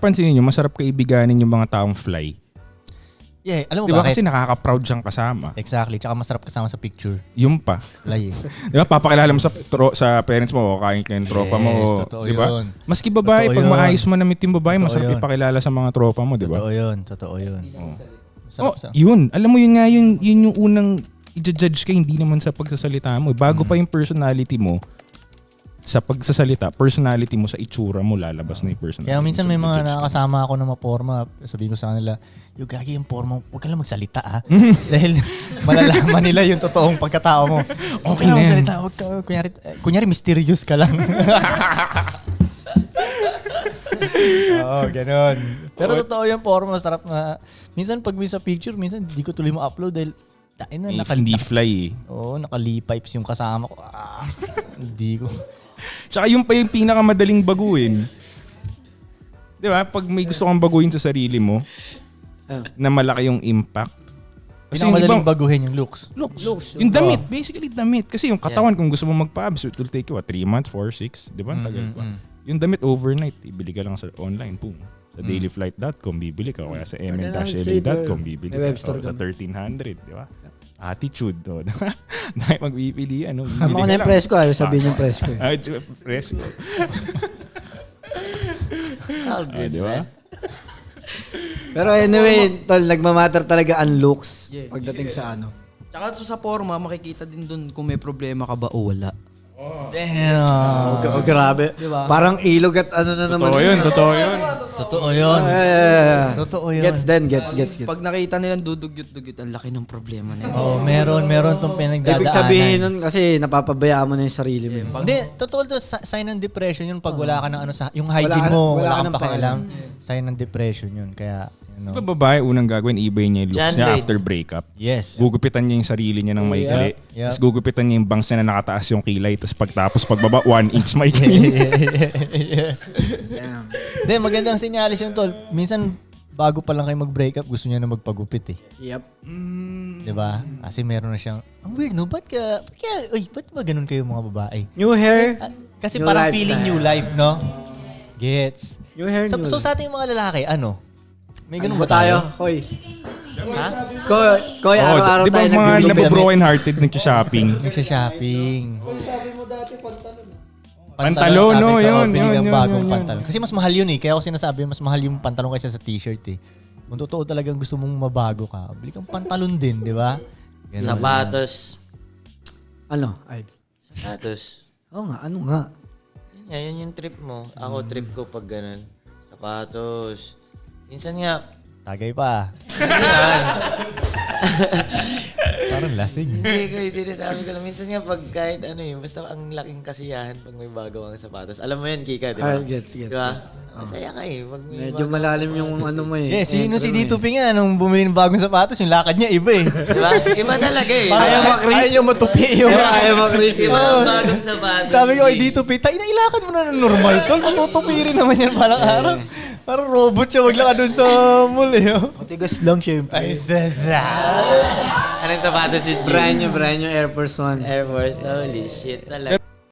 pansinin nyo, masarap kaibiganin yung mga taong fly. Yeah, alam mo Diba bakit? kasi nakaka-proud siyang kasama. Exactly. Tsaka masarap kasama sa picture. Yung pa. Lay. Diba, papakilala mo sa parents mo, o kain kayo ng tropa mo. Totoo Diba? yun. Maski babae, Totoo pag yun. maayos mo na meet yung babae, Totoo masarap yun. ipakilala sa mga tropa mo, diba? Totoo yun. Masarap sa... Yun. Alam mo yun nga, yun yung unang i-judge ka, hindi naman sa pagsasalita mo. Bago pa yung personality mo, sa pagsasalita, personality mo sa itsura mo, lalabas na yung personality. Kaya minsan mo. may So, mga i-judge ka. nakakasama ako na maporma. Sabihin ko sa kanila, yung gagi yung forma, huwag ka lang magsalita Dahil malalaman nila yung totoong pagkatao mo. Okay na magsalita, huwag ka, kunyari mysterious ka lang. Oo, ganun. Pero totoo yung forma, masarap na. Minsan pag may sa picture, minsan hindi ko tuloy mo-upload dahil Hindi fly eh. Oo, nakali-pipes yung kasama ko. Hindi ko. Tsaka yung pa yung pinakamadaling baguhin. Di ba? Pag may gusto kang baguhin sa sarili mo, na malaki yung impact. Kasi Pinakamadaling baguhin yung looks. Yung damit, basically damit. Kasi yung katawan, kung gusto mo magpa-abs, it will take you 3 months, 4, 6. Di ba? Tagal pa. Yung damit overnight, ibili ka lang sa online, boom. Sa dailyflight.com, bibili ka. O kaya sa mn-la.com, bibili ka. O sa 1300, di ba? Attitude, o. Diba? Dahil magbibili, ano. Tama ko na yung press ko, ayaw sabihin yung press ko. Ay, press ko. All good, Diba? Pero anyway, tol, nagmamatter talaga ang looks pagdating sa ano. Tsaka sa forma, makikita din dun kung may problema ka ba o wala. Damn. Oh, grabe. Diba? Parang ilog at ano na naman. Totoo yun, totoo yun. Totoo yun. Totoo yun. Gets. Pag nakita nilang dudugyot-dugyot, ang laki ng problema na yun. Oh, meron tong pinagdadaanan. Ibig sabihin nun kasi napapabayaan mo na yung sarili mo. Hindi, totoo to, sign ng depression yun pag wala ka ng ano sa yung hygiene Wala ka- mo, wala wala ka kang ng pakialam. Sign ng depression yun. Kaya, you know. Diba babae, unang gagawin, i-iba niya yung looks John niya Wayne. after breakup. Yes. Gugupitan niya yung sarili niya ng maikli. Yep. Tapos gugupitan niya yung bangs niya na nakataas yung kilay. Tapos pagtapos pagbaba, 1 inch maikli. Hindi, magandang sinyalis yun, tol. Minsan, bago pa lang kayo mag-breakup, gusto niya na magpagupit eh. Yep. Diba? Kasi meron na siyang, ang weird no, ba't ba ganun kayo mga babae? New hair. Kasi New parang lifestyle. feeling new life, no? Gets. New hair, new So sa ating mga lalaki, ano? May ganun Ano ba tayo? Koy? Ha? Koy, araw-araw di ba tayo mga naglulupit. nabobroken hearted nagsha-shopping? Nagsha-shopping. Pantalon, sabi no, ko, yun, bili kang yun, bagong yun. pantalon. Kasi mas mahal yun eh. Kaya ako sinasabi, mas mahal yung pantalon kaysa sa t-shirt eh. Kung totoo talagang gusto mong mabago ka, bili kang pantalon din, di ba? Ganun. Sapatos. Ano? Ay. Sapatos. Oo nga, ano nga? Yan yung trip mo. Ako trip ko pag ganun. Sapatos. Minsan nga, Tagay pa. Parang lasing. hindi ko yung sinasabi ko lang. Minsan nga pag kahit ano yun, basta ang laking kasiyahan pag may bago kang sapatos. Alam mo yun, Kika, di ba? Ay, gets. Diba? Masaya ka eh. Pag may Medyo bagong malalim yung sapatos ano mo eh. Yeah, sino si Dito P nga nung bumili ng bagong sapatos, yung lakad niya iba eh. Diba? Iba talaga eh. Ayaw matupi yung... Ayaw mo, Chris. Iba ang bagong sapatos. Sabi ko kay Dito P, tayo na ilakad mo na ng normal tol. Matutupi rin naman yan palang araw. Parang robot siya, maglakad dun sa mall eh. Matigas lang syempre. Ay, sasa. Anong sapatos yun? Brand new Air Force One. Air Force. Holy shit talaga.